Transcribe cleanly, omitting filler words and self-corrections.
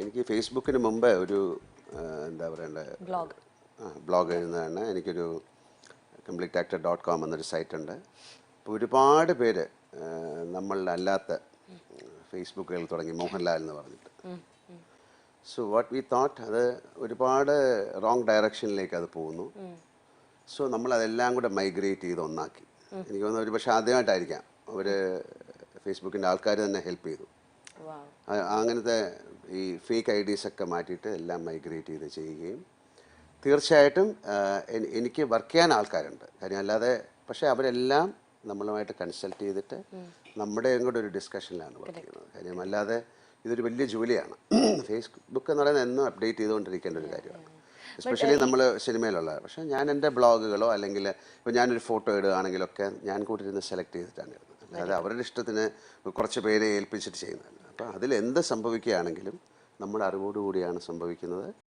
എനിക്ക് ഫേസ്ബുക്കിന് മുമ്പേ ഒരു എന്താ പറയണ്ടേ ബ്ലോഗ് എഴുതുന്നതാണ്. എനിക്കൊരു completeactor.com എന്നൊരു സൈറ്റുണ്ട്. അപ്പോൾ ഒരുപാട് പേര് നമ്മളുടെ അല്ലാത്ത ഫേസ്ബുക്കുകൾ തുടങ്ങി, മോഹൻലാൽ എന്ന് പറഞ്ഞിട്ട്. സോ വാട്ട് വി തോട്ട്, അത് ഒരുപാട് റോങ് ഡയറക്ഷനിലേക്ക് അത് പോകുന്നു. സോ നമ്മളതെല്ലാം കൂടെ മൈഗ്രേറ്റ് ചെയ്ത് ഒന്നാക്കി. എനിക്ക് തോന്നുന്നു ഒരു പക്ഷേ ആദ്യമായിട്ടായിരിക്കാം അവർ ഫേസ്ബുക്കിൻ്റെ ആൾക്കാർ തന്നെ ഹെൽപ്പ് ചെയ്തു. അങ്ങനത്തെ ഈ ഫേക്ക് IDs ഒക്കെ മാറ്റിയിട്ട് എല്ലാം മൈഗ്രേറ്റ് ചെയ്ത് ചെയ്യുകയും, തീർച്ചയായിട്ടും എനിക്ക് വർക്ക് ചെയ്യാൻ ആൾക്കാരുണ്ട് കാര്യം, അല്ലാതെ പക്ഷേ അവരെല്ലാം നമ്മളുമായിട്ട് കൺസൾട്ട് ചെയ്തിട്ട് നമ്മുടെയും കൂടെ ഒരു ഡിസ്കഷനിലാണ് വർക്ക് ചെയ്യുന്നത്. കാര്യം അല്ലാതെ ഇതൊരു വലിയ ജോലിയാണ്. ഫേസ്ബുക്ക് എന്ന് പറയുന്നത് എന്നും അപ്ഡേറ്റ് ചെയ്തുകൊണ്ടിരിക്കേണ്ട ഒരു കാര്യമാണ്, എസ്പെഷ്യലി നമ്മൾ സിനിമയിലുള്ള. പക്ഷേ ഞാൻ എൻ്റെ ബ്ലോഗുകളോ അല്ലെങ്കിൽ ഇപ്പോൾ ഞാനൊരു ഫോട്ടോ ഇടുകയാണെങ്കിലൊക്കെ ഞാൻ കൂട്ടിരുന്ന് സെലക്ട് ചെയ്തിട്ടാണ് ഇടുന്നത്, അല്ലാതെ അവരുടെ ഇഷ്ടത്തിന് കുറച്ച് പേരെ ഏൽപ്പിച്ചിട്ട് ചെയ്യുന്നതല്ല. അപ്പോൾ അതിലെന്ത് സംഭവിക്കുകയാണെങ്കിലും നമ്മുടെ അറിവോടുകൂടിയാണ് സംഭവിക്കുന്നത്.